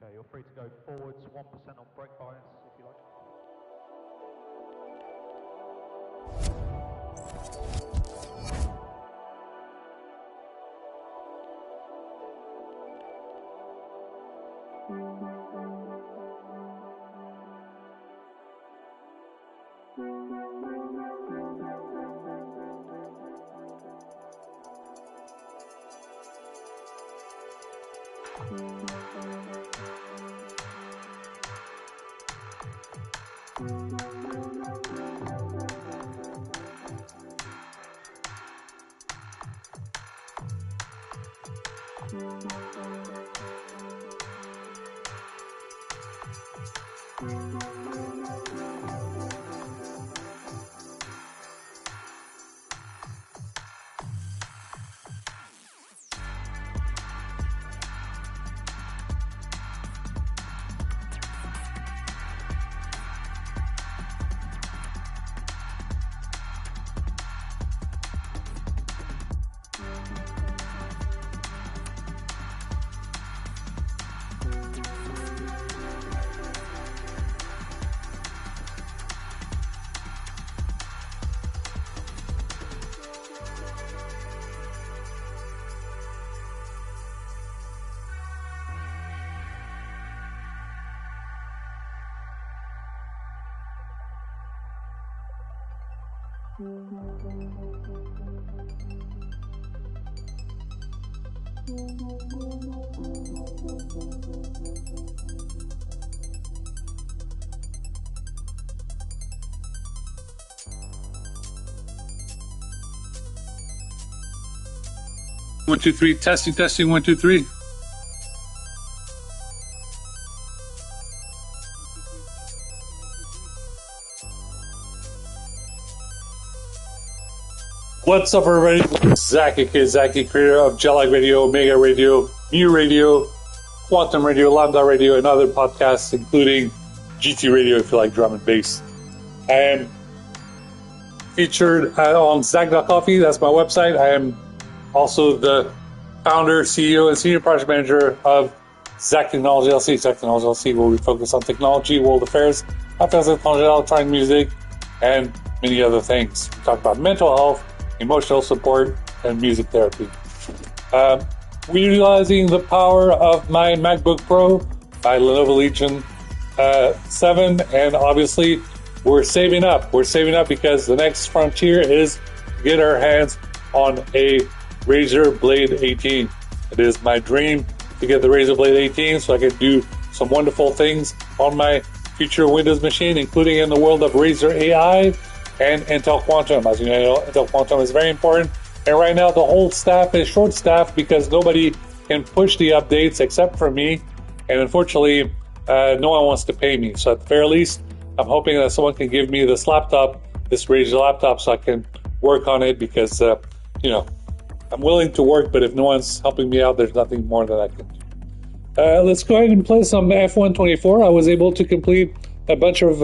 Okay, you're free to go forwards, 1% on brake bias if you like. One, two, three. Testing. 1, 2, 3. What's up, everybody? Zaki Kid, Zaki, creator of Jellag Radio, Omega Radio, Mu Radio, Quantum Radio, Lambda Radio, and other podcasts, including GT Radio if you like drum and bass. I am featured on Zag.coffee. That's my website. I am also the founder, CEO, and senior project manager of Zag Technology LC. Zag Technology LC, where we focus on technology, world affairs, advanced technology, electronic music, and many other things. We talk about mental health, emotional support, and music therapy. We're utilizing the power of my MacBook Pro, my Lenovo Legion 7, and obviously we're saving up. We're saving up because the next frontier is to get our hands on a Razer Blade 18. It is my dream to get the Razer Blade 18 so I can do some wonderful things on my future Windows machine, including in the world of Razer AI and Intel Quantum. As you know, Intel Quantum is very important. And right now, the whole staff is short-staffed because nobody can push the updates except for me. And unfortunately, no one wants to pay me. So at the very least, I'm hoping that someone can give me this laptop, this Razer laptop, so I can work on it because, I'm willing to work, but if no one's helping me out, there's nothing more that I can do. Let's go ahead and play some F124. I was able to complete a bunch of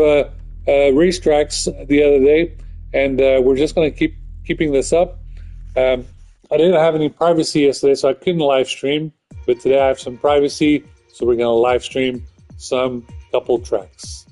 racetracks the other day, and we're just going to keeping this up. I didn't have any privacy yesterday, so I couldn't live stream, but today I have some privacy, so we're going to live stream some couple tracks.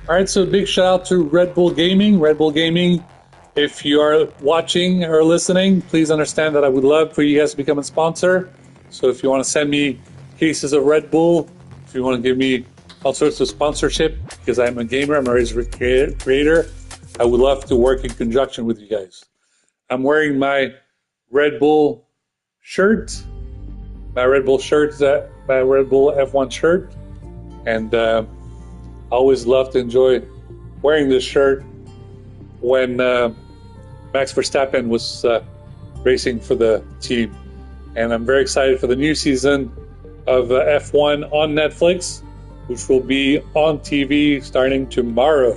All right, so big shout out to Red Bull Gaming. Red Bull Gaming, if you are watching or listening, please understand that I would love for you guys to become a sponsor. So if you want to send me cases of Red Bull, if you want to give me all sorts of sponsorship because I'm a gamer, I'm a race creator. I would love to work in conjunction with you guys. I'm wearing my Red Bull shirt, my Red Bull F1 shirt, and I always love to enjoy wearing this shirt when Max Verstappen was racing for the team. And I'm very excited for the new season of F1 on Netflix, which will be on TV starting tomorrow.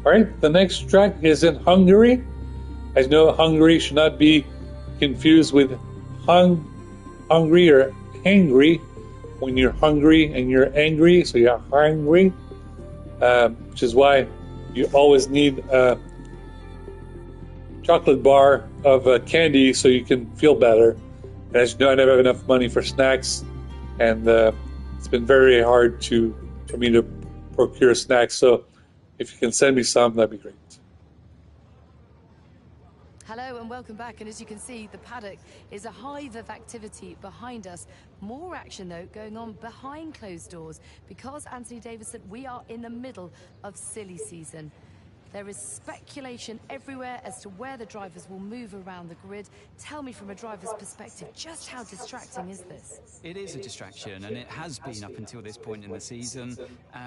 All right, the next track is in Hungary. I know Hungary should not be confused with hungry or angry. When you're hungry and you're angry, so you're hungry, which is why you always need a chocolate bar of candy so you can feel better. And as you know, I never have enough money for snacks, and it's been very hard for me to procure snacks. So if you can send me some, that'd be great. Hello and welcome back, and as you can see, the paddock is a hive of activity behind us. More action though going on behind closed doors because, Anthony Davidson, we are in the middle of silly season. There is speculation everywhere as to where the drivers will move around the grid. Tell me from a driver's perspective, just how distracting is this? It is a distraction, and it has been up until this point in the season,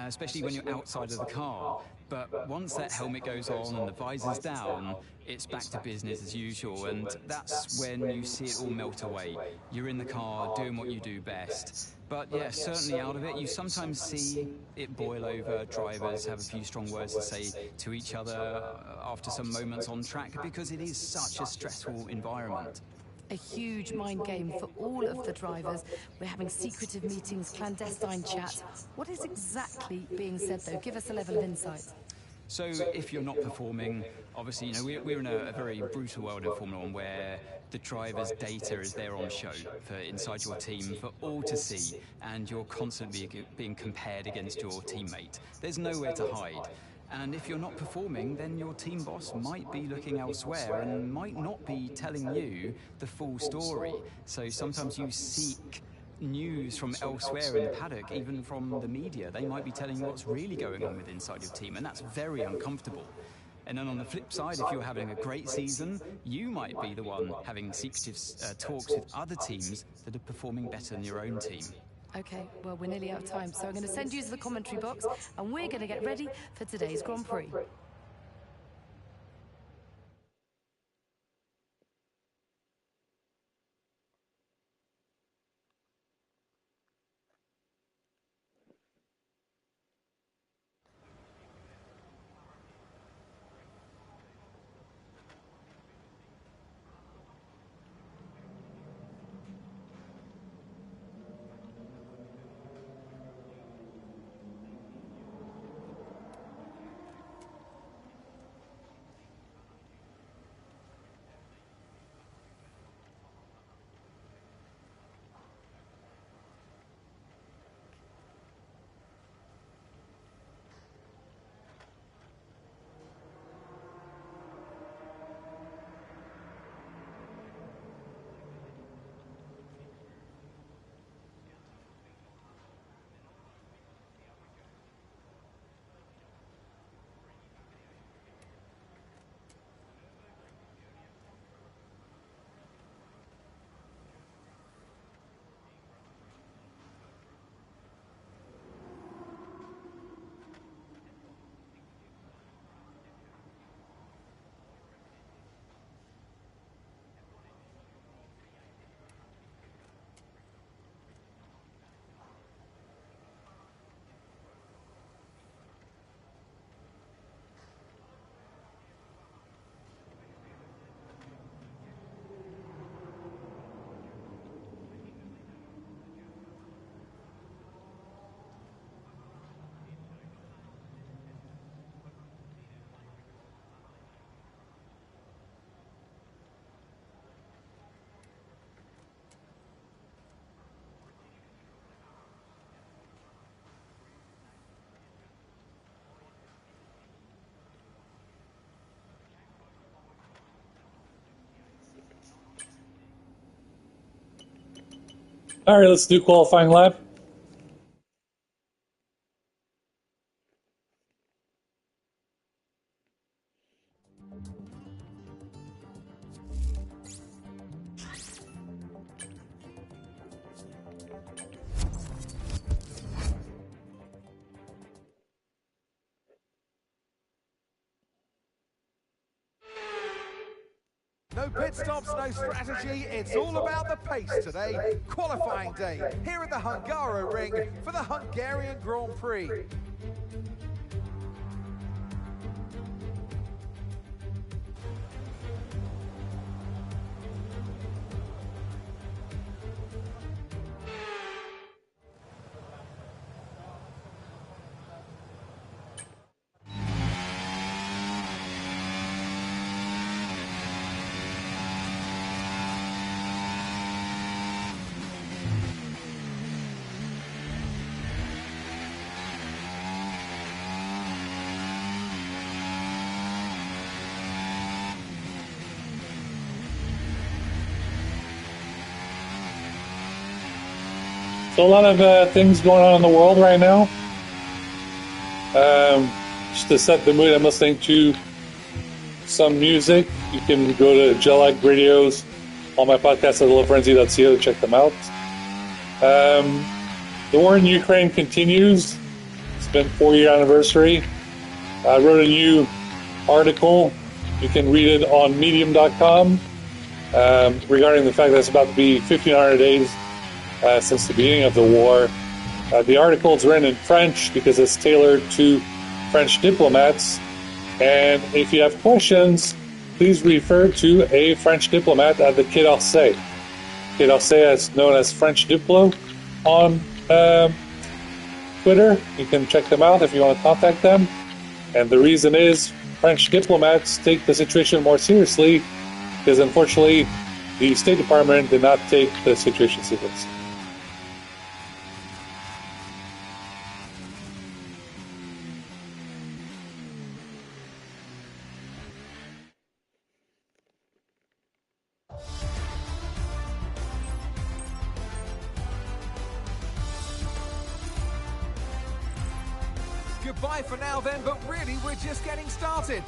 especially when you're outside of the car. But once that helmet goes on and the visor's down, it's back to business as usual, and that's when you see it all melt away. You're in the car doing what you do best. But yeah, certainly out of it, you sometimes see it boil over. Drivers have a few strong words to say to each other after some moments on track because it is such a stressful environment. A huge mind game for all of the drivers. We're having secretive meetings, clandestine chats. What is exactly being said, though? Give us a level of insight. So if you're not performing, obviously, you know, we're in a very brutal world in Formula One where the driver's data is there on show for inside your team for all to see, and you're constantly being compared against your teammate. There's nowhere to hide. And if you're not performing, then your team boss might be looking elsewhere and might not be telling you the full story. So sometimes you seek news from elsewhere in the paddock, even from the media. They might be telling you what's really going on with inside your team, and that's very uncomfortable. And then on the flip side, if you're having a great season, you might be the one having secretive talks with other teams that are performing better than your own team. Okay, well, we're nearly out of time, so I'm going to send you to the commentary box, and we're going to get ready for today's Grand Prix. All right, let's do qualifying lap. No pit stops, no strategy. It's all about the pace today. Qualifying day here at the Hungaroring for the Hungarian Grand Prix. So a lot of things going on in the world right now. Just to set the mood, I'm listening to some music. You can go to Jellag Radio's, all my podcasts at lowfrenzy.co to check them out. The war in Ukraine continues. It's been 4-year anniversary. I wrote a new article. You can read it on medium.com regarding the fact that it's about to be 1,500 days since the beginning of the war. The article is written in French because it's tailored to French diplomats. And if you have questions, please refer to a French diplomat at the Quai d'Orsay. Quai d'Orsay is known as French Diplo on Twitter. You can check them out if you want to contact them. And the reason is French diplomats take the situation more seriously because unfortunately the State Department did not take the situation seriously. Goodbye for now then, but really we're just getting started.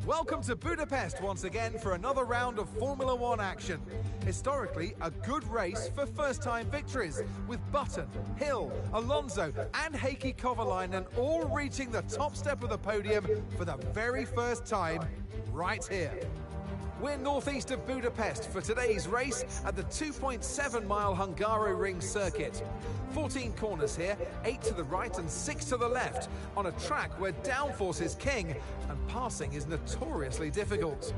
Welcome to Budapest once again for another round of Formula One action. Historically, a good race for first-time victories, with Button, Hill, Alonso and Heikki Kovalainen all reaching the top step of the podium for the very first time right here. We're northeast of Budapest for today's race at the 2.7-mile Hungaroring circuit. 14 corners here, 8 to the right and 6 to the left, on a track where downforce is king and passing is notoriously difficult.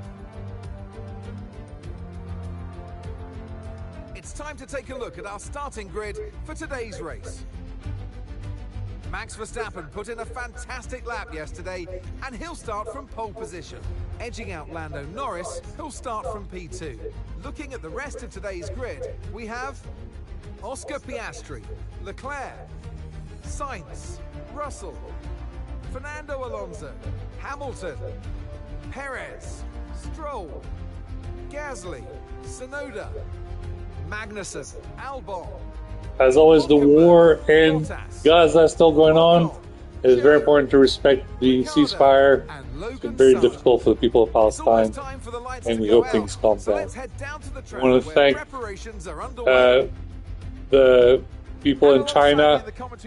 It's time to take a look at our starting grid for today's race. Max Verstappen put in a fantastic lap yesterday, and he'll start from pole position, edging out Lando Norris, who'll start from P2. Looking at the rest of today's grid, we have Oscar Piastri, Leclerc, Sainz, Russell, Fernando Alonso, Hamilton, Perez, Stroll, Gasly, Tsunoda, Magnussen, Albon. As always, the war in Gaza is still going on. It is very important to respect the ceasefire. It's been very difficult for the people of Palestine, and we hope things calm down. I want to thank the people in China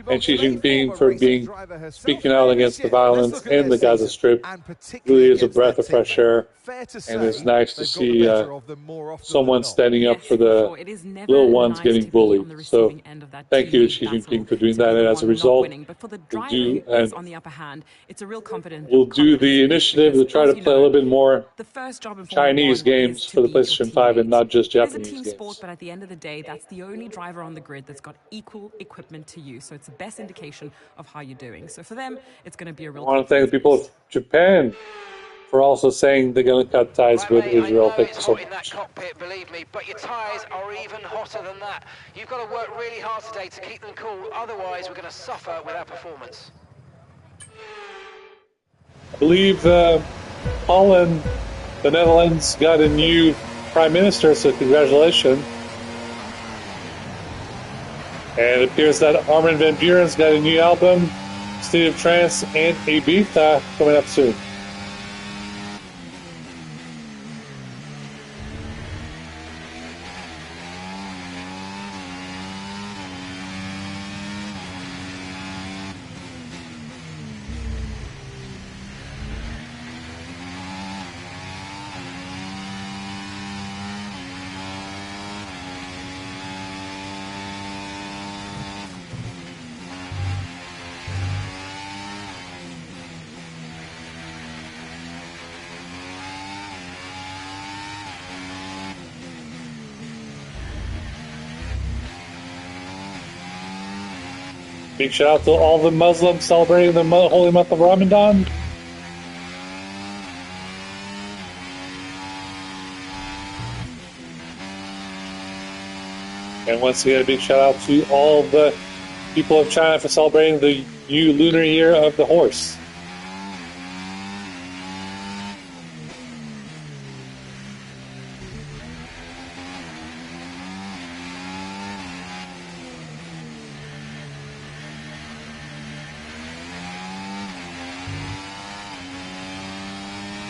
and Xi Jinping for speaking out against the violence in the Gaza Strip. It really is a breath of fresh air, and it's nice to see someone standing up for the little ones getting bullied. So thank you, Xi Jinping, for doing that. And as a result, we'll do the initiative to try to play a little bit more Chinese games for the PlayStation 5 and not just Japanese games. But at the end of the day, that's the only driver on the grid that's got equal equipment to you. So it's the best indication of how you're doing. So for them, it's going to be a real... I want to thank the people of Japan for also saying they're going to cut ties with Israel. Thank you so much. In that cockpit, believe me, but your tyres are even hotter than that. You've got to work really hard today to keep them cool, otherwise we're going to suffer with our performance. I believe Holland the Netherlands got a new prime minister, so congratulations. And it appears that Armin van Buuren's got a new album, State of Trance and Ibiza, coming up soon. Big shout out to all the Muslims celebrating the holy month of Ramadan. And once again, a big shout out to all the people of China for celebrating the new lunar year of the horse.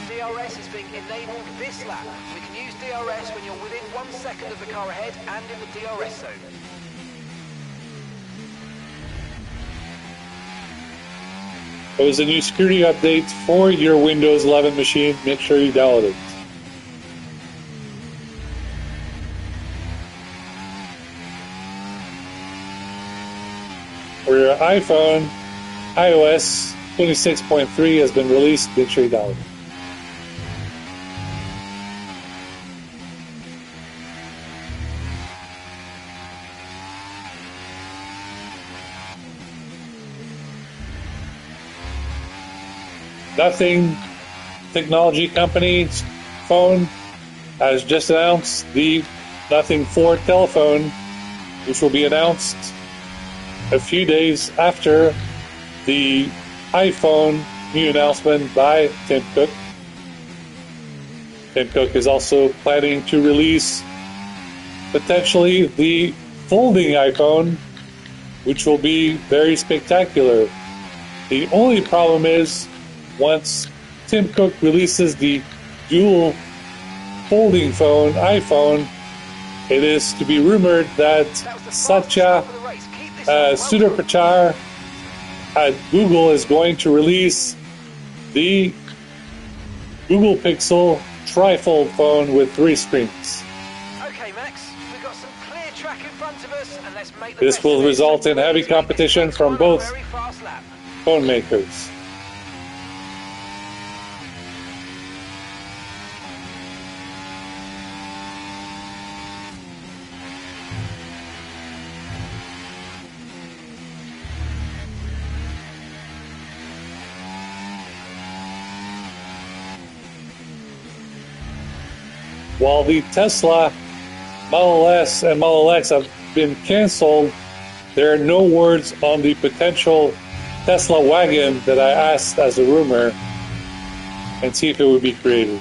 DRS is being enabled this lap. We can use DRS when you're within 1 second of the car ahead and in the DRS zone. There was a new security update for your Windows 11 machine. Make sure you download it. For your iPhone, iOS 26.3 has been released. Make sure you download it. Nothing Technology Company's phone has just announced the Nothing 4 telephone, which will be announced a few days after the iPhone new announcement by Tim Cook. Tim Cook is also planning to release potentially the folding iPhone, which will be very spectacular. The only problem is, once Tim Cook releases the dual folding phone, iPhone, it is to be rumored that Satya Sudhir at Google is going to release the Google Pixel trifold phone with 3 screens. Okay, Max, we've got some clear track in front of us, and let's make the This best will of it. result in heavy competition from both Very fast lap. phone makers. While the Tesla Model S and Model X have been canceled, there are no words on the potential Tesla wagon that I asked as a rumor and see if it would be created.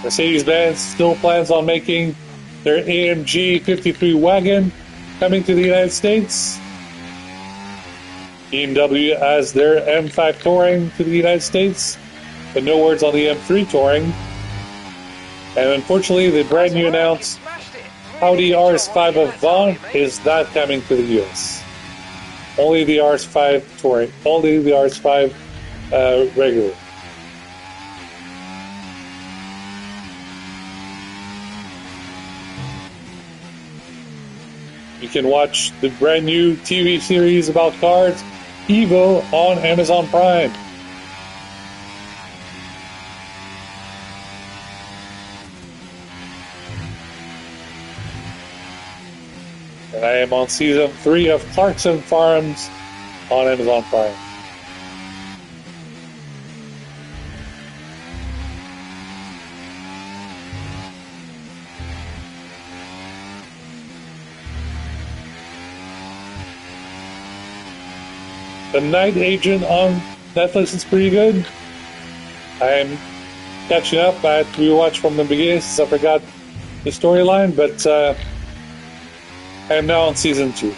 Mercedes-Benz still plans on making their AMG 53 wagon coming to the United States. BMW has their M5 Touring to the United States, but no words on the M3 Touring. And unfortunately, the brand new announced Audi RS5 Avant is not coming to the US. Only the RS5 Touring, only the RS5 regular. You can watch the brand new TV series about cars, Evo, on Amazon Prime. And I am on season 3 of Clarkson Farms on Amazon Prime. The Night Agent on Netflix is pretty good. I'm catching up. I had to rewatch from the beginning since I forgot the storyline, but I am now on season 2.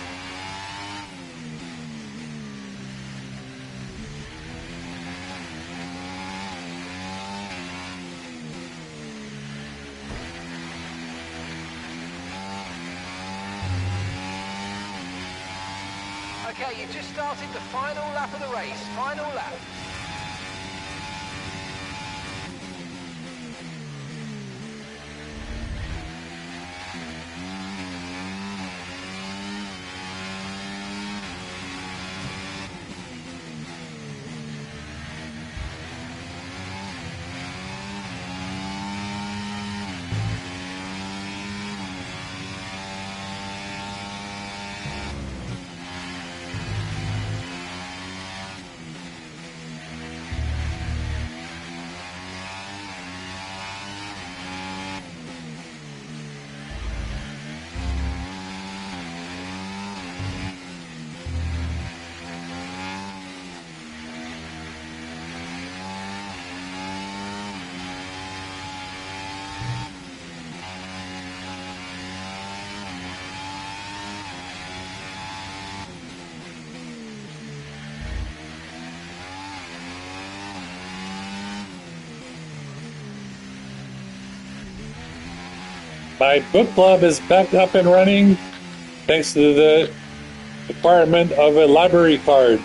Okay, you've just started the final lap of the race. Final lap. My book club is back up and running thanks to the requirement of a library card.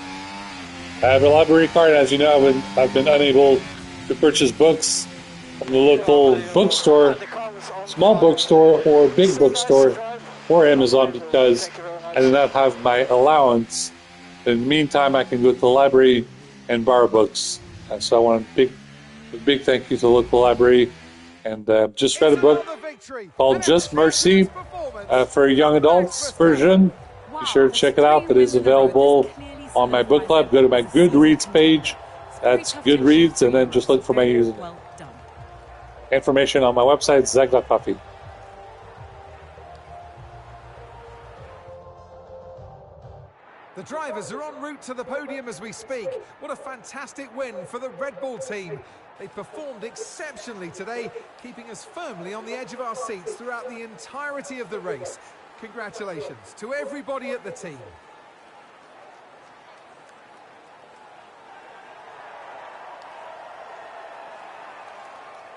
I have a library card. As you know, I've been unable to purchase books from the local bookstore, small bookstore or big bookstore, or Amazon because I did not have my allowance. In the meantime, I can go to the library and borrow books. So I want a big thank you to the local library. And just read a book called Just Mercy for young adults version. Be sure to check it out. It is available on my book club. Go to my Goodreads page. That's Goodreads, and then just look for my username. Information on my website, Zach.coffee. The drivers are en route to the podium as we speak. What a fantastic win for the Red Bull team. They performed exceptionally today, keeping us firmly on the edge of our seats throughout the entirety of the race. Congratulations to everybody at the team.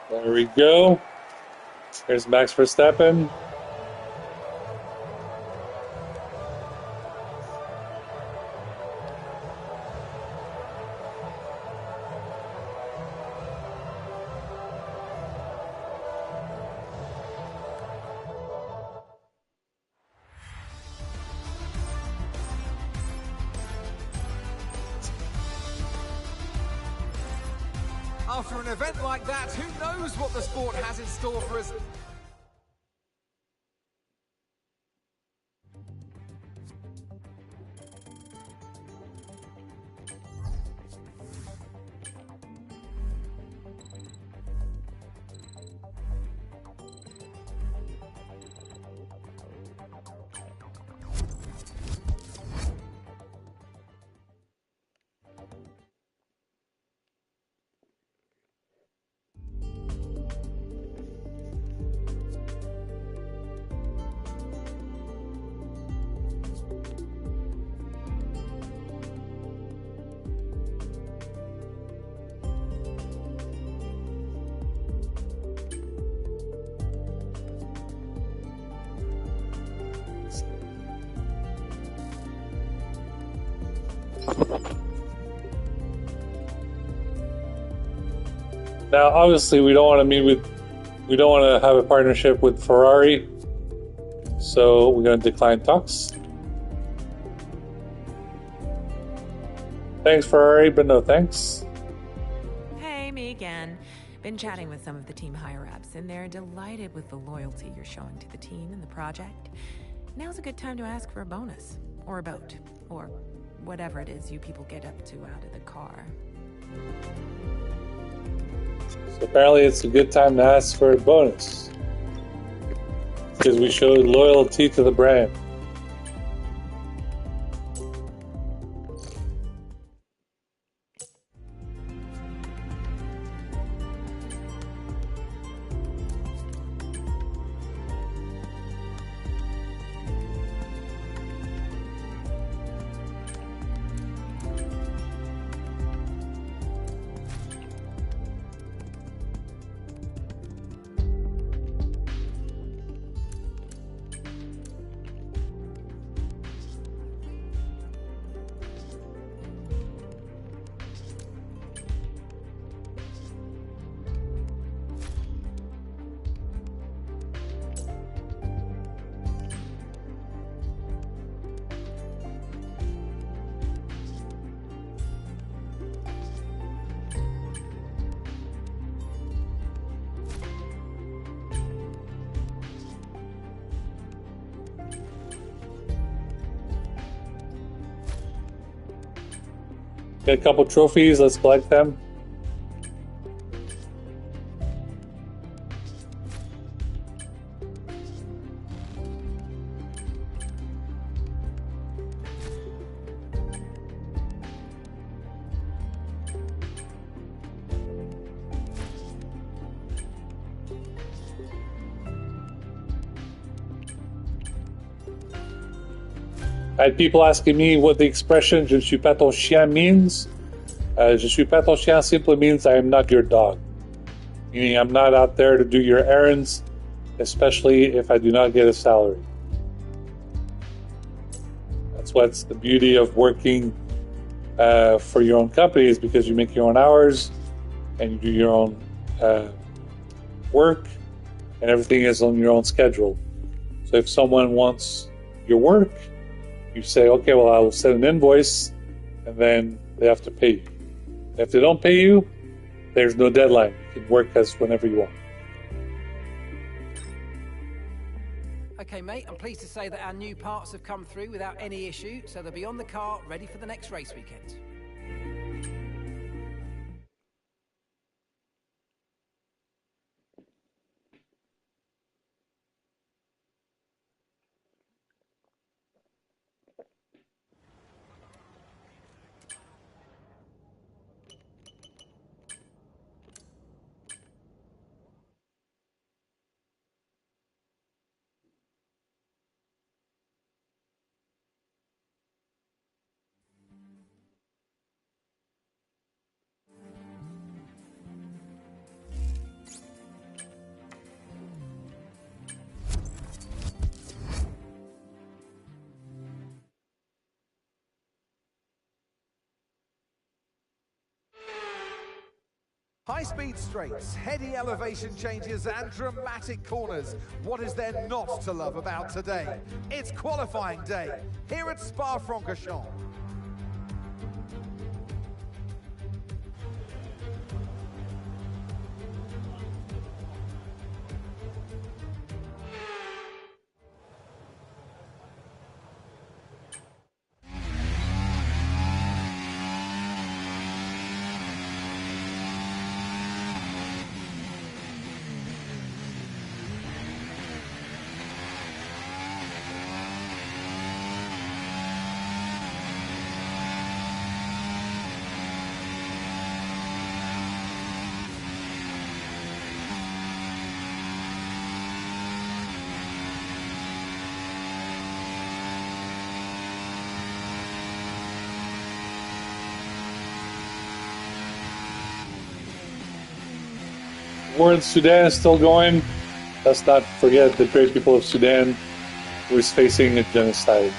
There we go. Here's Max Verstappen. After an event like that, who knows what the sport has in store for us? Now, obviously, we don't want to have a partnership with Ferrari, so we're going to decline talks. Thanks, Ferrari, but no thanks. Hey, me again. Been chatting with some of the team higher-ups, and they're delighted with the loyalty you're showing to the team and the project. Now's a good time to ask for a bonus, or a boat, or whatever it is you people get up to out of the car. So apparently it's a good time to ask for a bonus, because we showed loyalty to the brand. Get a couple trophies. Let's collect them. I had people asking me what the expression "je ne suis pas ton chien" means. Je suis pas ton chien simply means I am not your dog. Meaning I'm not out there to do your errands, especially if I do not get a salary. That's what's the beauty of working for your own company, is because you make your own hours and you do your own work, and everything is on your own schedule. So if someone wants your work, you say, okay, well, I will send an invoice, and then they have to pay you. If they don't pay you, there's no deadline. You can work as whenever you want. Okay, mate, I'm pleased to say that our new parts have come through without any issue, so they'll be on the car, ready for the next race weekend. High-speed straights, heady elevation changes and dramatic corners. What is there not to love about today? It's qualifying day here at Spa-Francorchamps. War in Sudan is still going. Let's not forget the brave people of Sudan who is facing a genocide.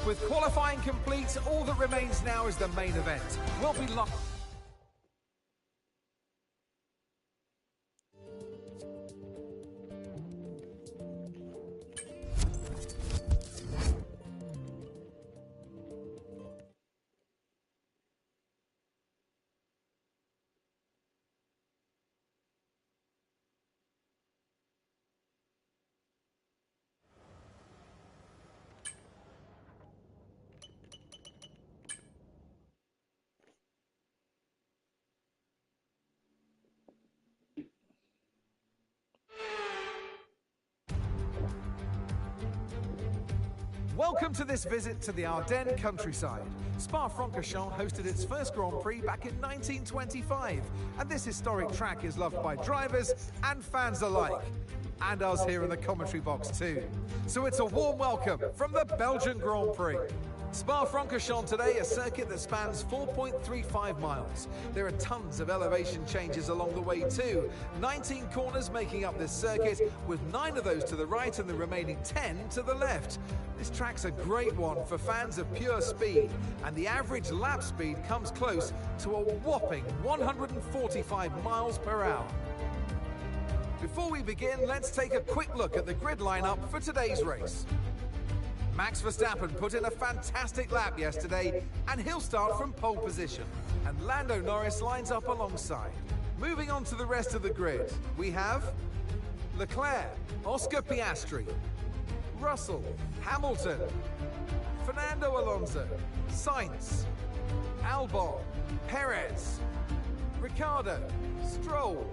With qualifying complete, all that remains now is the main event. We'll be locked. Welcome to this visit to the Ardennes countryside. Spa-Francorchamps hosted its first Grand Prix back in 1925, and this historic track is loved by drivers and fans alike. And us here in the commentary box too. So it's a warm welcome from the Belgian Grand Prix. Spa-Francorchamps today, a circuit that spans 4.35 miles. There are tons of elevation changes along the way too. 19 corners making up this circuit, with 9 of those to the right and the remaining 10 to the left. This track's a great one for fans of pure speed, and the average lap speed comes close to a whopping 145 miles per hour. Before we begin, let's take a quick look at the grid lineup for today's race. Max Verstappen put in a fantastic lap yesterday, and he'll start from pole position. And Lando Norris lines up alongside. Moving on to the rest of the grid, we have Leclerc, Oscar Piastri, Russell, Hamilton, Fernando Alonso, Sainz, Albon, Perez, Ricciardo, Stroll,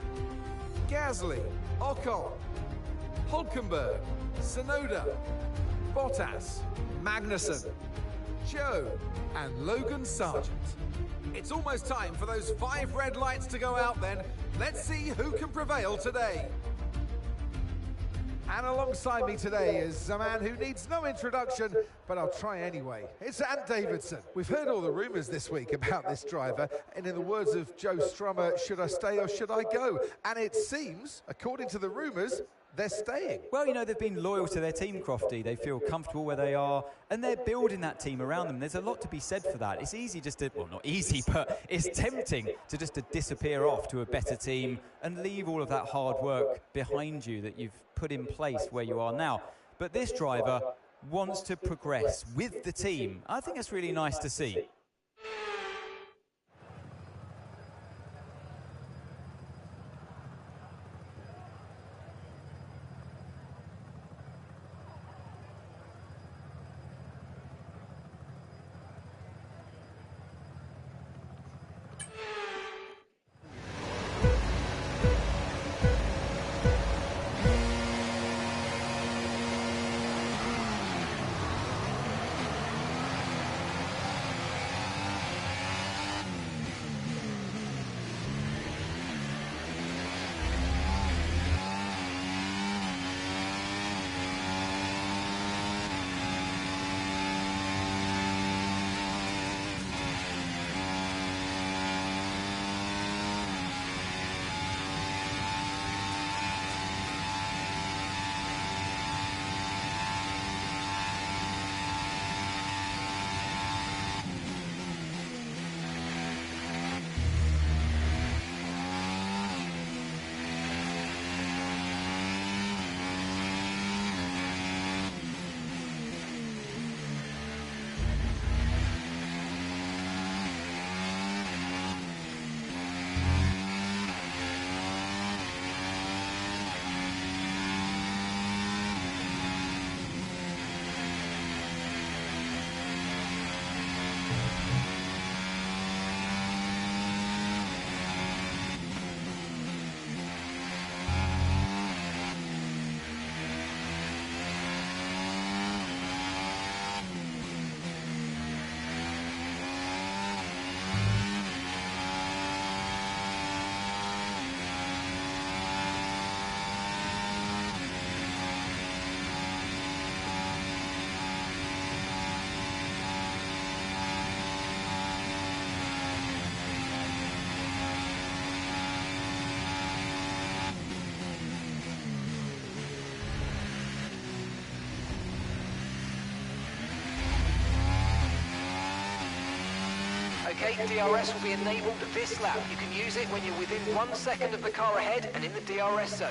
Gasly, Ocon, Hülkenberg, Tsunoda, Bottas, Magnussen, Joe, and Logan Sargent. It's almost time for those 5 red lights to go out then. Let's see who can prevail today. And alongside me today is a man who needs no introduction, but I'll try anyway. It's Ant Davidson. We've heard all the rumours this week about this driver, and in the words of Joe Strummer, should I stay or should I go? And it seems, according to the rumours, they're staying. Well, you know, they've been loyal to their team, Crofty. They feel comfortable where they are, and they're building that team around them. There's a lot to be said for that. It's easy just to, well, not easy, but it's tempting to just to disappear off to a better team and leave all of that hard work behind you that you've put in place where you are now. But this driver wants to progress with the team. I think it's really nice to see. Okay, DRS will be enabled this lap. You can use it when you're within 1 second of the car ahead and in the DRS zone.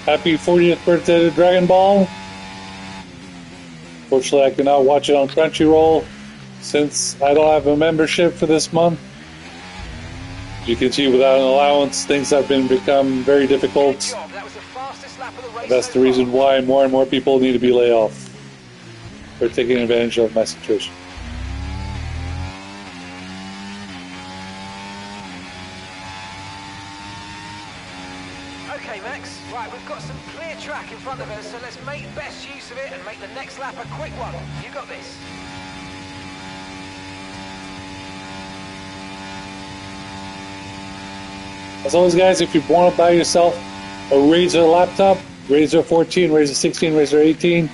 Happy 40th birthday to Dragon Ball. Fortunately, I can now watch it on Crunchyroll since I don't have a membership for this month. You can see without an allowance, things have become very difficult. That was the fastest lap of the race. That's the reason why more and more people need to be laid off for taking advantage of my situation. Okay, Max. Right, we've got some clear track in front of us, so let's make best use of it and make the next lap a quick one. You got this. As always, guys, if you want to buy yourself a Razer laptop, Razer 14, Razer 16, Razer 18,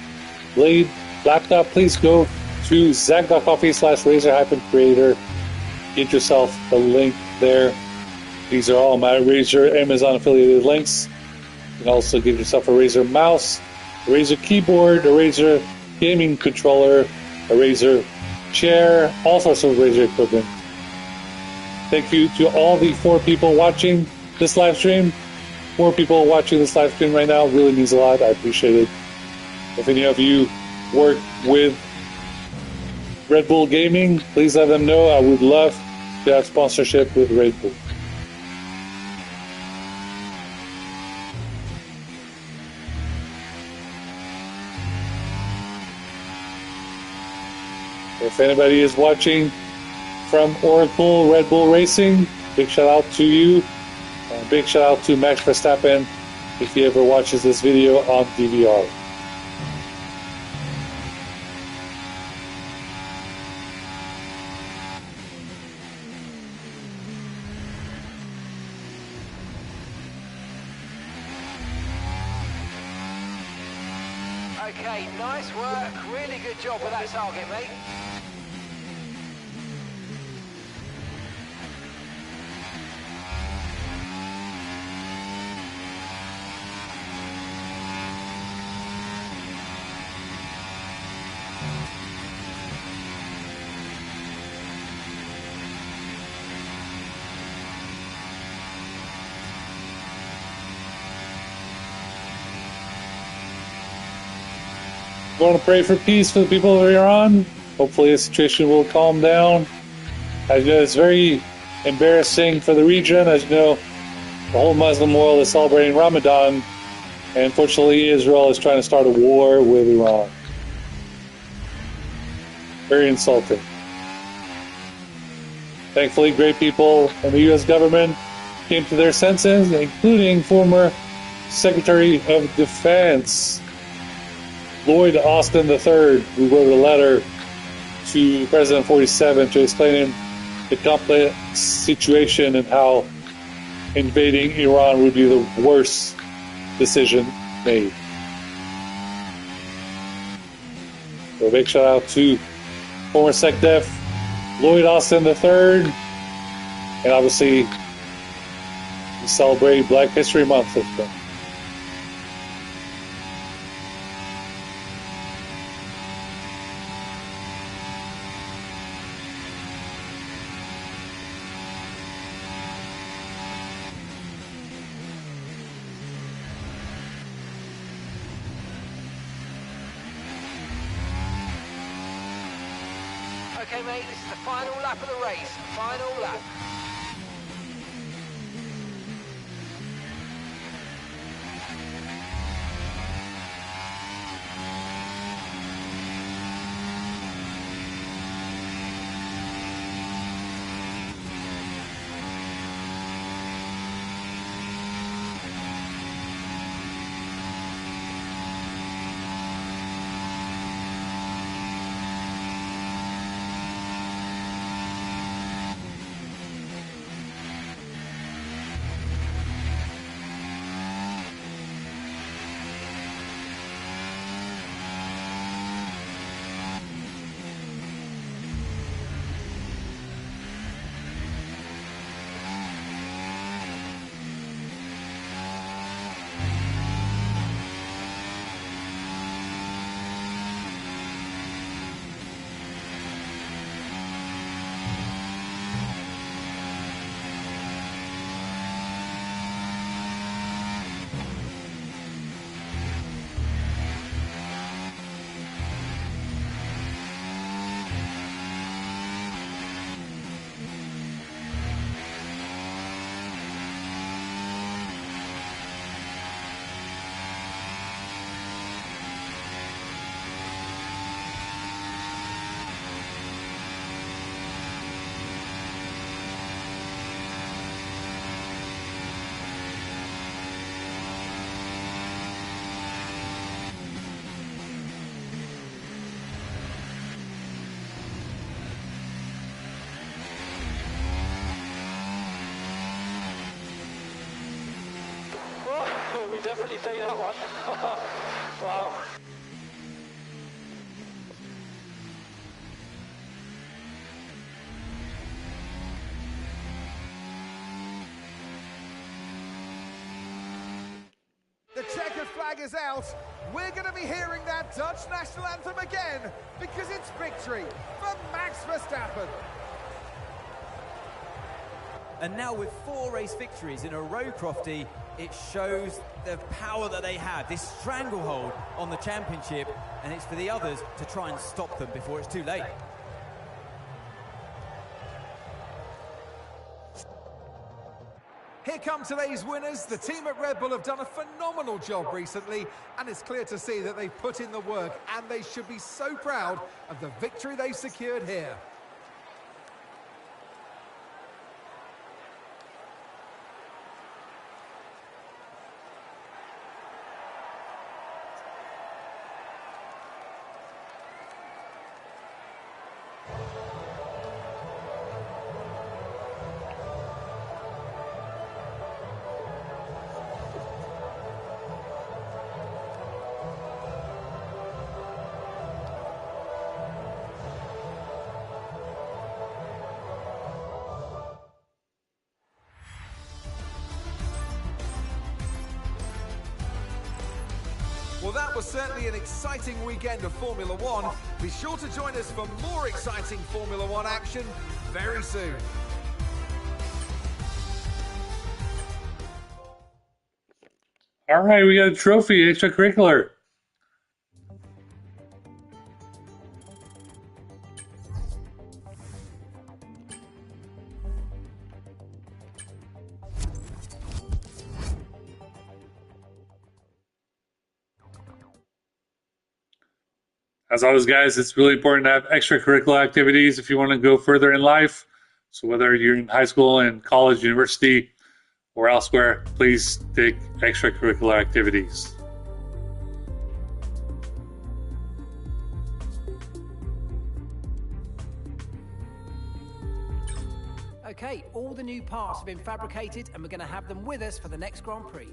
Blade laptop, please go to zach.coffee/Razer-Creator. Get yourself the link there. These are all my Razer Amazon affiliated links. You can also get yourself a Razer mouse, a Razer keyboard, a Razer gaming controller, a Razer chair, all sorts of Razer equipment. Thank you to all the 4 people watching this live stream. 4 people watching this live stream right now really means a lot. I appreciate it. If any of you work with Red Bull Gaming, please let them know. I would love to have sponsorship with Red Bull. If anybody is watching from Oracle Red Bull Racing, big shout out to you. Big shout out to Max Verstappen if he ever watches this video on DVR. Okay, nice work. Really good job with that target, mate. We want to pray for peace for the people of Iran. Hopefully the situation will calm down. As you know, it's very embarrassing for the region. As you know, the whole Muslim world is celebrating Ramadan, and unfortunately Israel is trying to start a war with Iran. Very insulting. Thankfully, great people in the U.S. government came to their senses, including former Secretary of Defense Lloyd Austin III, who wrote a letter to President 47 to explain him the complex situation and how invading Iran would be the worst decision made. So a big shout out to former SecDef Lloyd Austin III, and obviously we celebrate Black History Month this month. Okay, mate, this is the final lap of the race. Final lap. can definitely take that one. Wow. The checkered flag is out. We're going to be hearing that Dutch national anthem again because it's victory for Max Verstappen. And now with 4 race victories in a row, Crofty, it shows the power that they have, this stranglehold on the championship, and it's for the others to try and stop them before it's too late. Here come today's winners. The team at Red Bull have done a phenomenal job recently, and it's clear to see that they've put in the work, and they should be so proud of the victory they've secured here. Well, that was certainly an exciting weekend of Formula One. Be sure to join us for more exciting Formula One action very soon. All right, we got a trophy, extracurricular. As always, guys, it's really important to have extracurricular activities if you want to go further in life. So whether you're in high school and college, university, or elsewhere, please take extracurricular activities. Okay, all the new parts have been fabricated and we're going to have them with us for the next Grand Prix.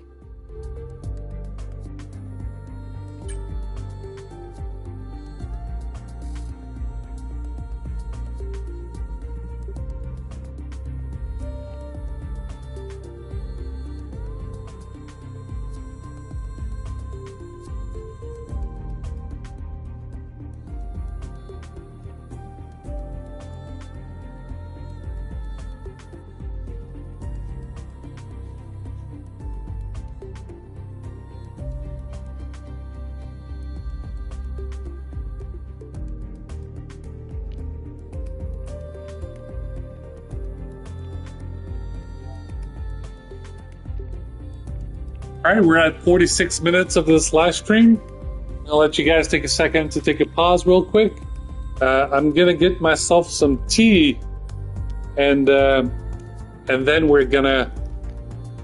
All right, we're at 46 minutes of this live stream. I'll let you guys take a second to take a pause real quick. I'm gonna get myself some tea, and then we're gonna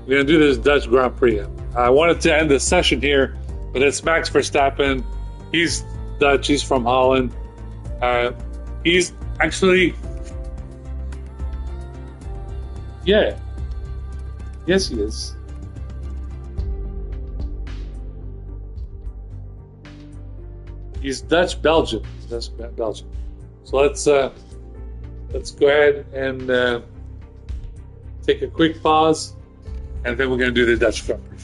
do this Dutch Grand Prix. I wanted to end the session here, but it's Max Verstappen. He's Dutch. He's from Holland. He's actually, yeah, yes, he is. He's Dutch Belgian. That's Belgian. So let's go ahead and take a quick pause, and then we're going to do the Dutch Grand Prix.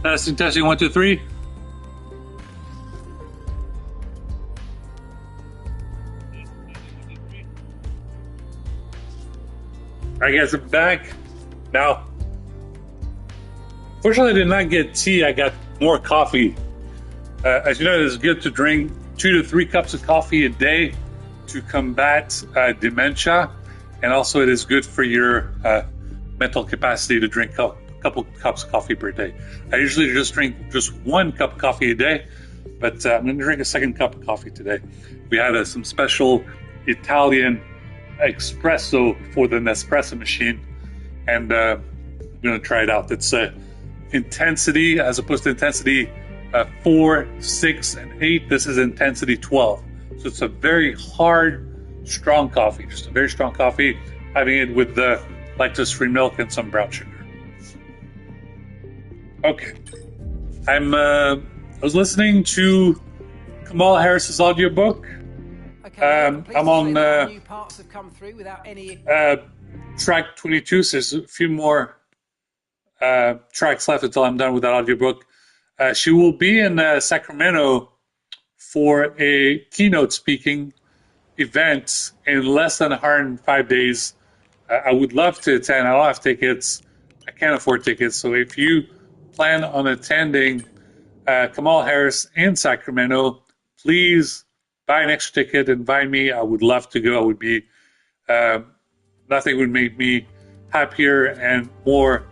Testing, 1, 2, 3. Alright guys, I'm back. Now, fortunately I did not get tea, I got more coffee. As you know, it is good to drink 2 to 3 cups of coffee a day to combat dementia, and also it is good for your mental capacity to drink a couple cups of coffee per day. I usually just drink just 1 cup of coffee a day, but I'm going to drink a second cup of coffee today. We had some special Italian espresso for the Nespresso machine, and I'm going to try it out. It's intensity as opposed to intensity 4, 6, and 8. This is intensity 12. So it's a very hard, strong coffee. Just a very strong coffee. Having it with the lactose-free milk and some brown sugar. Okay. I was listening to Kamala Harris's audiobook. Okay, I'm on new parts have come through without any... track 22, so there's a few more tracks left until I'm done with that audiobook. She will be in Sacramento for a keynote speaking event in less than 105 days. I would love to attend. I don't have tickets. I can't afford tickets. So if you plan on attending Kamala Harris in Sacramento, please buy an extra ticket, invite me. I would love to go. I would be nothing would make me happier and more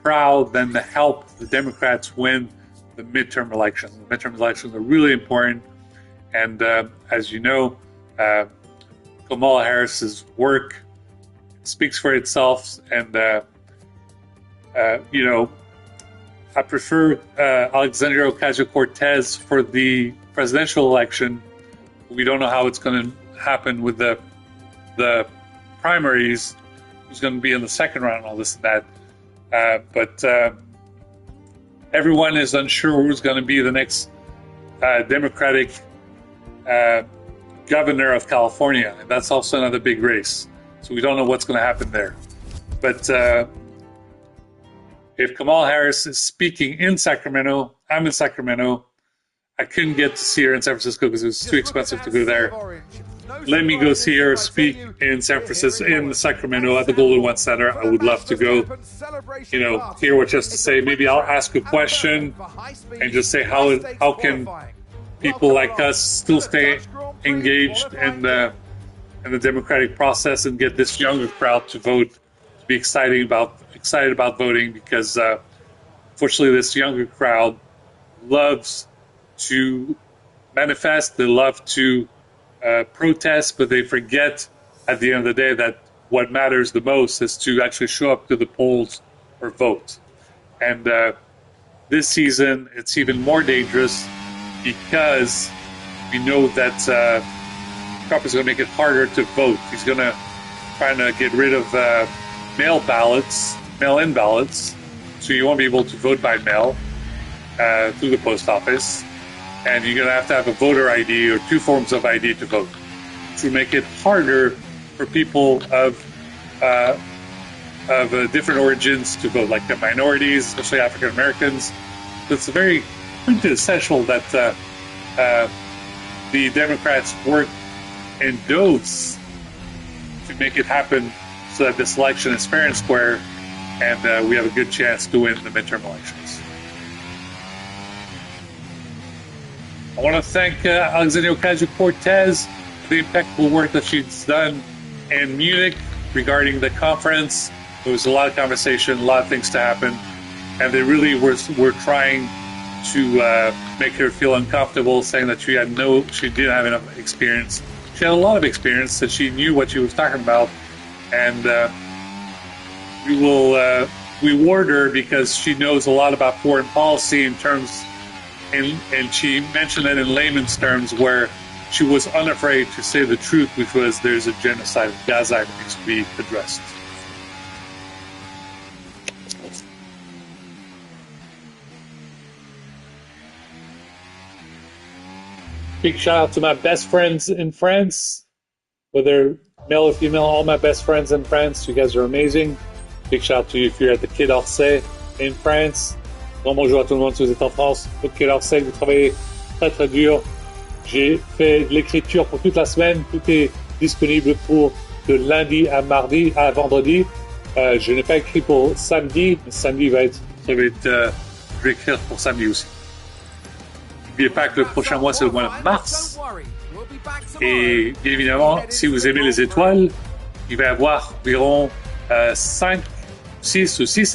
proud than to help the Democrats win the midterm elections. The midterm elections are really important, and as you know, Kamala Harris's work speaks for itself. And you know, I prefer Alexandria Ocasio-Cortez for the presidential election. We don't know how it's going to happen with the primaries, who's going to be in the second round, all this and that. But everyone is unsure who's going to be the next Democratic governor of California. And that's also another big race. So we don't know what's going to happen there. But if Kamala Harris is speaking in Sacramento, I'm in Sacramento. I couldn't get to see her in San Francisco because it was too expensive to go there. Let me go see her speak in San Francisco, in Sacramento, at the Golden One Center. I would love to go, you know, hear what she has to say. Maybe I'll ask a question and just say how can people like us still stay engaged in the democratic process and get this younger crowd to vote, to be excited about voting, because fortunately this younger crowd loves to manifest, they love to protest, but they forget at the end of the day that what matters the most is to actually show up to the polls or vote. And this season, it's even more dangerous because we know that Trump is going to make it harder to vote. He's going to try to get rid of mail-in ballots, so you won't be able to vote by mail through the post office. And you're going to have a voter ID or 2 forms of ID to vote, to make it harder for people of different origins to vote, like the minorities, especially African Americans. It's very essential that the Democrats work in dose to make it happen so that this election is fair and square, and we have a good chance to win the midterm elections. I want to thank Alexandria Ocasio-Cortez for the impeccable work that she's done in Munich regarding the conference. There was a lot of conversation, a lot of things to happen, and they really were trying to make her feel uncomfortable, saying that she didn't have enough experience. She had a lot of experience, that she knew what she was talking about, and we will reward her because she knows a lot about foreign policy in terms. And she mentioned it in layman's terms, where she was unafraid to say the truth, which was there's a genocide in Gaza that needs to be addressed. Big shout out to my best friends in France, whether male or female, all my best friends in France. You guys are amazing. Big shout out to you if you're at the Quai d'Orsay in France. Bon, bonjour à tout le monde si vous êtes en France. Ok, alors c'est vous travaillez très très dur. J'ai fait de l'écriture pour toute la semaine. Tout est disponible pour de lundi à mardi à vendredi. Je n'ai pas écrit pour samedi, mais samedi je vais écrire pour samedi aussi. N'oubliez pas que le prochain mois c'est le mois de mars. Et bien évidemment, si vous aimez les étoiles, il va y avoir environ 6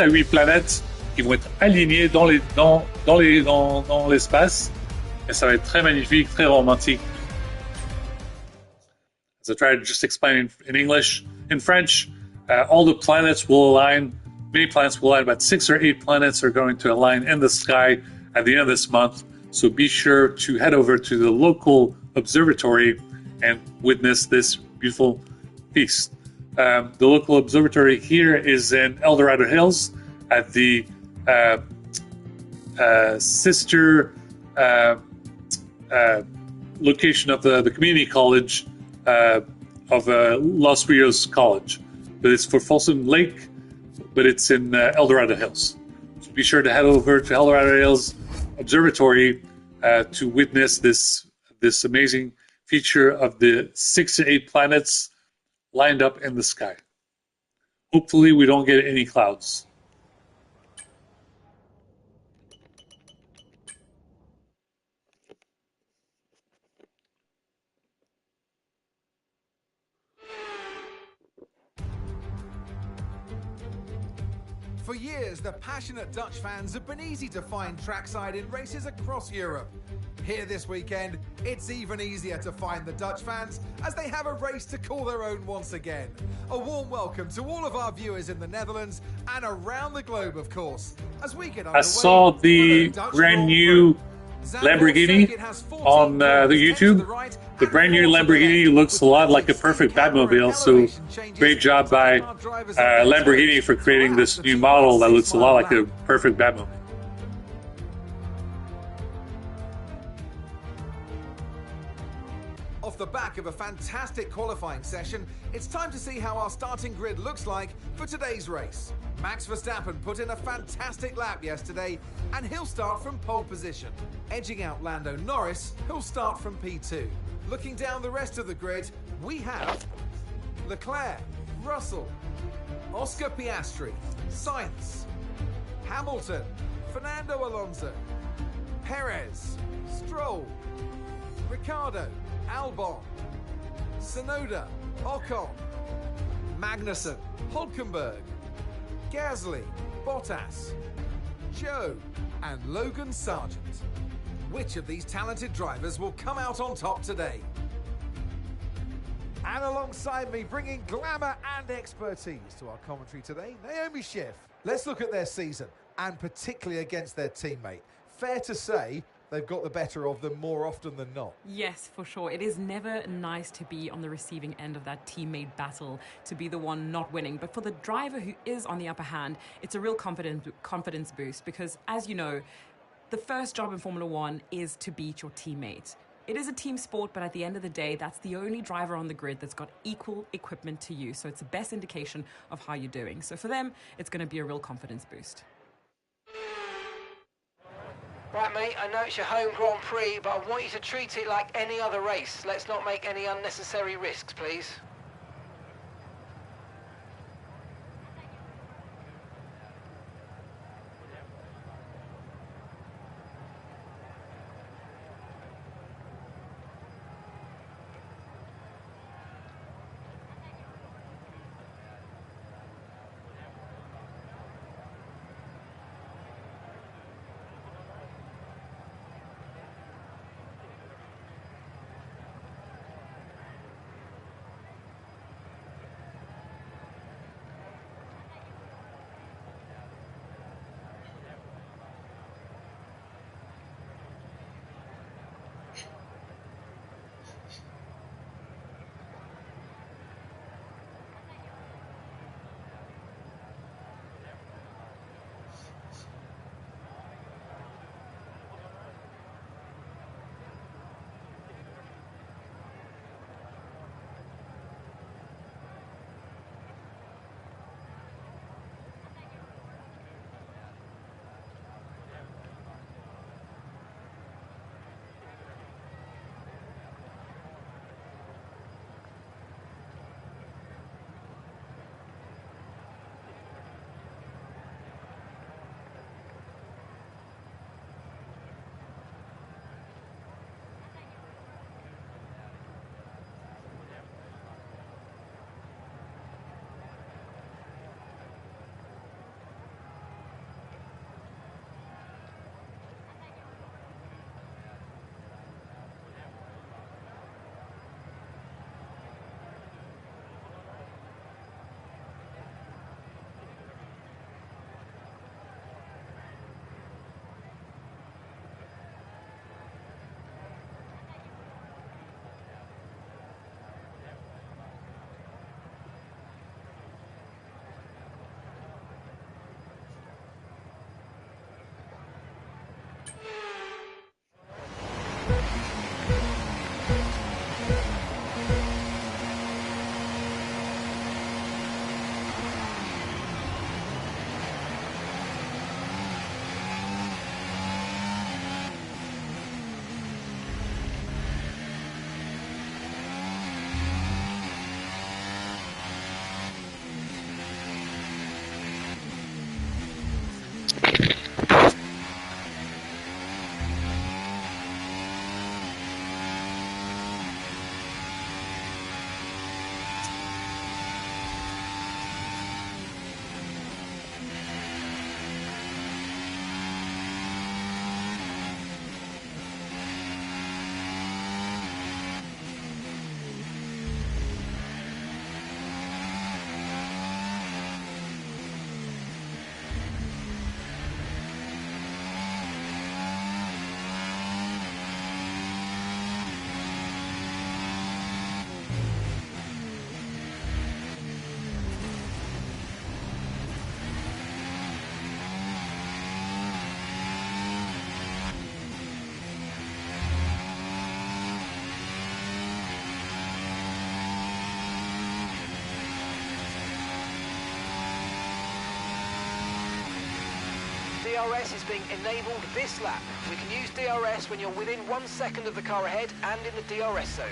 à 8 planètes qui vont être alignées dans l'espace. Et ça va être très magnifique, très romantique. As I try to just explain in English, in French, all the planets will align. Many planets will align. About 6 or 8 planets are going to align in the sky at the end of this month. So be sure to head over to the local observatory and witness this beautiful feast. The local observatory here is in El Dorado Hills at the sister location of the community college of Los Rios College. But it's for Folsom Lake, but it's in El Dorado Hills. So be sure to head over to El Dorado Hills Observatory to witness this amazing feature of the 6 to 8 planets lined up in the sky. Hopefully we don't get any clouds. For years, the passionate Dutch fans have been easy to find trackside in races across Europe. Here this weekend, it's even easier to find the Dutch fans as they have a race to call their own once again. A warm welcome to all of our viewers in the Netherlands and around the globe, of course, as we get underway. I saw the brand new Lamborghini on the YouTube. The brand new Lamborghini looks a lot like a perfect Batmobile, so great job by Lamborghini for creating this new model that looks a lot like a perfect Batmobile. Off the back of a fantastic qualifying session, it's time to see how our starting grid looks like for today's race. Max Verstappen put in a fantastic lap yesterday, and he'll start from pole position, edging out Lando Norris, who'll start from P2. Looking down the rest of the grid, we have Leclerc, Russell, Oscar Piastri, Sainz, Hamilton, Fernando Alonso, Perez, Stroll, Ricciardo, Albon, Tsunoda, Ocon, Magnussen, Hülkenberg, Gasly, Bottas, Joe, and Logan Sargent. Which of these talented drivers will come out on top today? And alongside me, bringing glamour and expertise to our commentary today, Naomi Schiff. Let's look at their season, and particularly against their teammate. Fair to say, they've got the better of them more often than not. Yes, for sure. It is never nice to be on the receiving end of that teammate battle, to be the one not winning. But for the driver who is on the upper hand, it's a real confidence boost because, as you know, the first job in Formula One is to beat your teammate. It is a team sport, but at the end of the day, that's the only driver on the grid that's got equal equipment to you. So it's the best indication of how you're doing. So for them, it's going to be a real confidence boost. Right, mate, I know it's your home Grand Prix, but I want you to treat it like any other race. Let's not make any unnecessary risks, please. DRS is being enabled this lap. We can use DRS when you're within 1 second of the car ahead and in the DRS zone.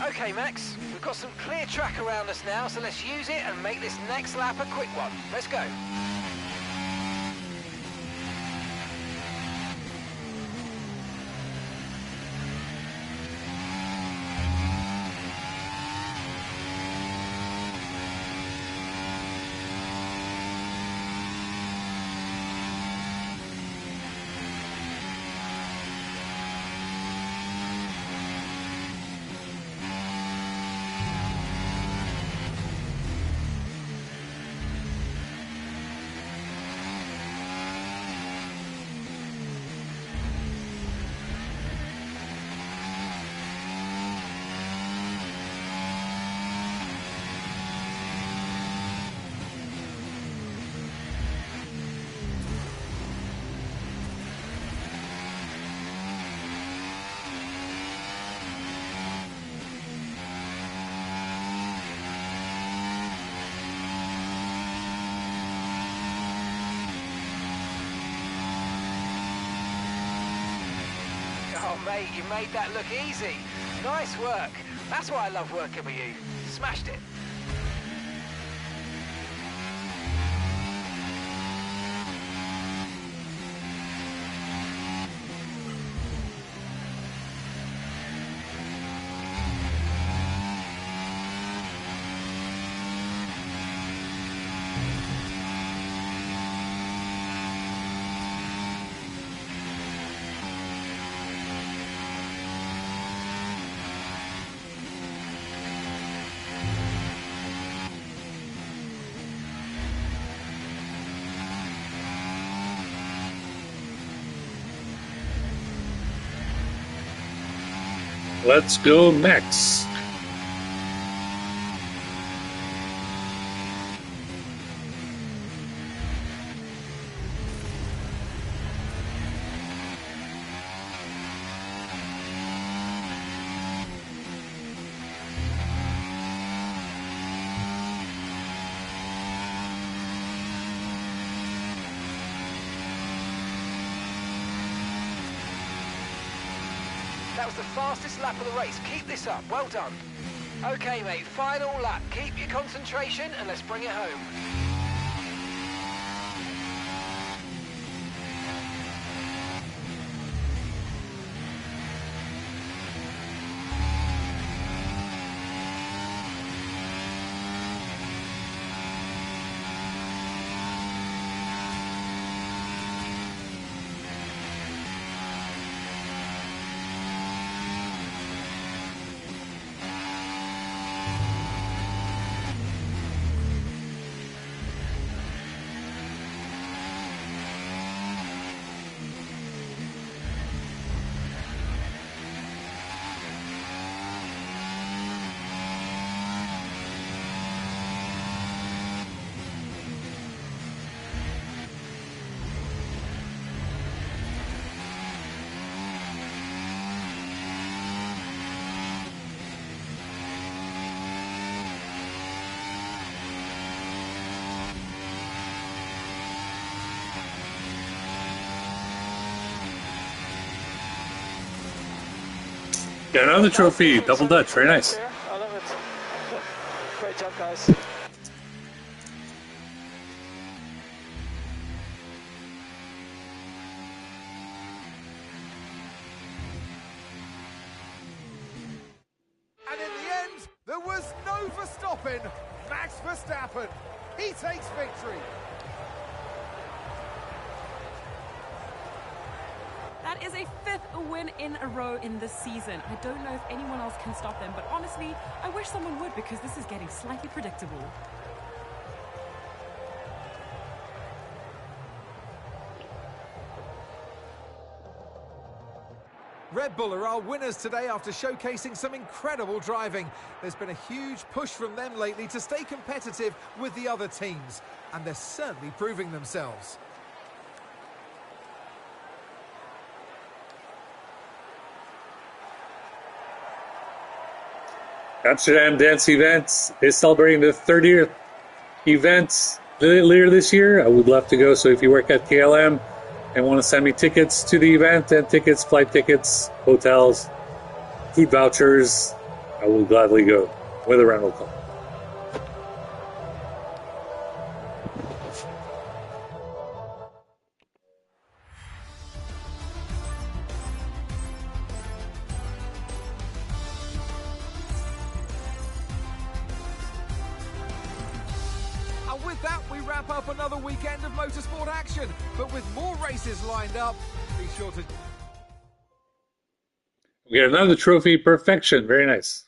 Okay, Max, we've got some clear track around us now, so let's use it and make this next lap a quick one. Let's go. Oh, mate, you made that look easy. Nice work. That's why I love working with you. Smashed it. Let's go, Max. That was the fastest lap of the race. Keep this up. Well done. Okay, mate, final lap. Keep your concentration and let's bring it home. Got another trophy, double Dutch, very nice. I love it. Great job, guys. And in the end, there was no Verstappen. Max Verstappen. He takes victory. That is a 5th win in a row in this season. I don't know if anyone else can stop them, but honestly, I wish someone would because this is getting slightly predictable. Red Bull are our winners today after showcasing some incredible driving. There's been a huge push from them lately to stay competitive with the other teams, and they're certainly proving themselves. Amsterdam Dance Events is celebrating the 30th event later this year. I would love to go, so if you work at KLM and want to send me tickets to the event, and tickets, flight tickets, hotels, food vouchers, I will gladly go with a rental car. And with that, we wrap up another weekend of motorsport action. But with more races lined up, be sure to... We got another trophy, perfection. Very nice.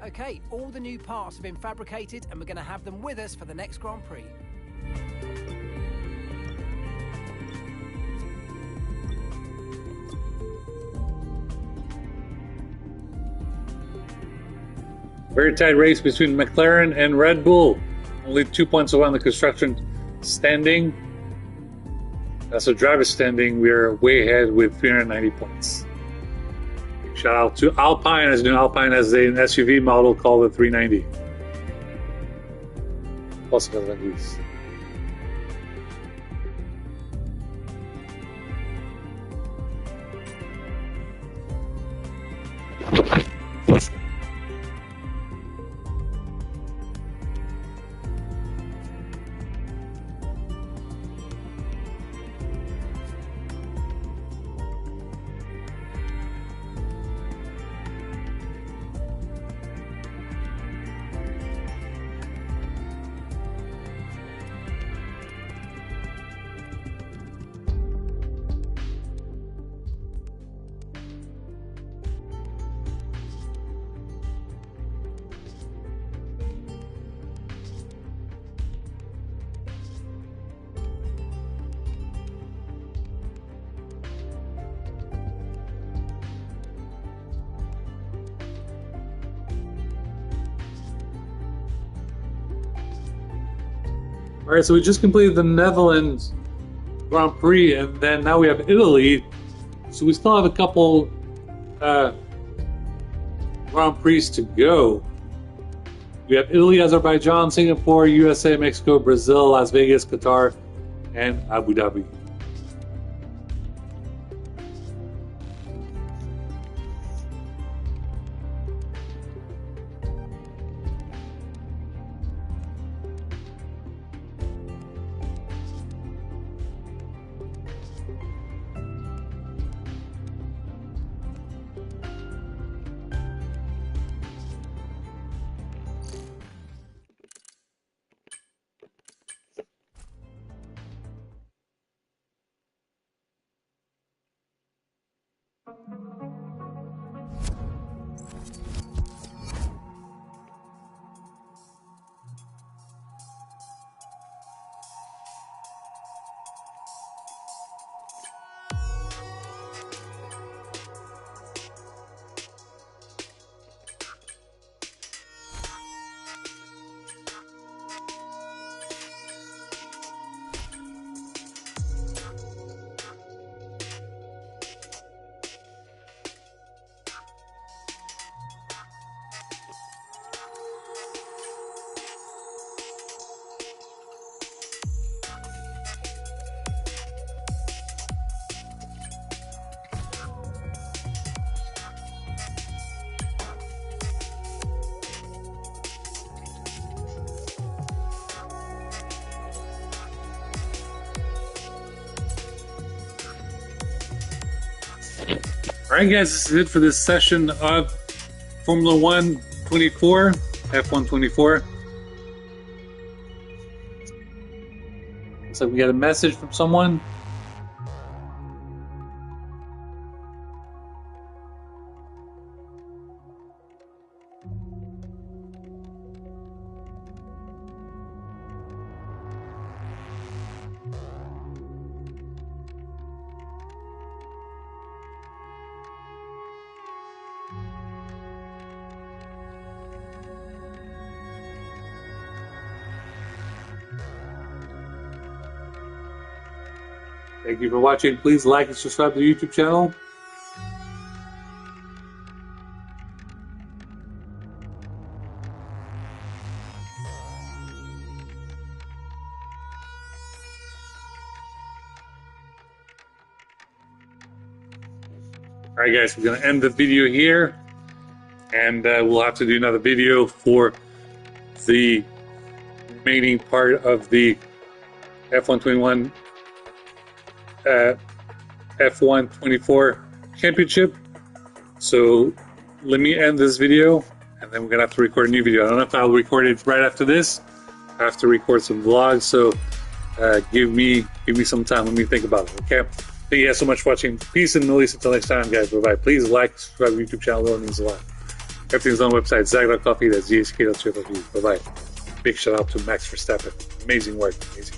Okay, all the new parts have been fabricated and we're going to have them with us for the next Grand Prix. Very tight race between McLaren and Red Bull. Only 2 points away on the construction standing. That's a driver standing. We are way ahead with 390 points. Shout out to Alpine, as new Alpine has an SUV model called the 390. Plus Grease. All right, so we just completed the Netherlands Grand Prix, and then now we have Italy. So we still have a couple Grand Prix to go. We have Italy, Azerbaijan, Singapore, USA, Mexico, Brazil, Las Vegas, Qatar, and Abu Dhabi. All right, guys, this is it for this session of Formula One 24, F1 24. Looks like we got a message from someone. Thank you for watching. Please like and subscribe to the YouTube channel. All right, guys, we're going to end the video here, and we'll have to do another video for the remaining part of the F1 24 championship. So let me end this video, and then we're gonna have to record a new video. I don't know if I'll record it right after this. I have to record some vlogs, so give me some time. Let me think about it. Okay. Thank you guys so much for watching. Peace and Middle East. Until next time, guys. Bye bye. Please like, subscribe to the YouTube channel. It means a lot. Everything's on the website. Zag.coffee. That's ZHK.com. Bye bye. Big shout out to Max Verstappen. Amazing work. Amazing.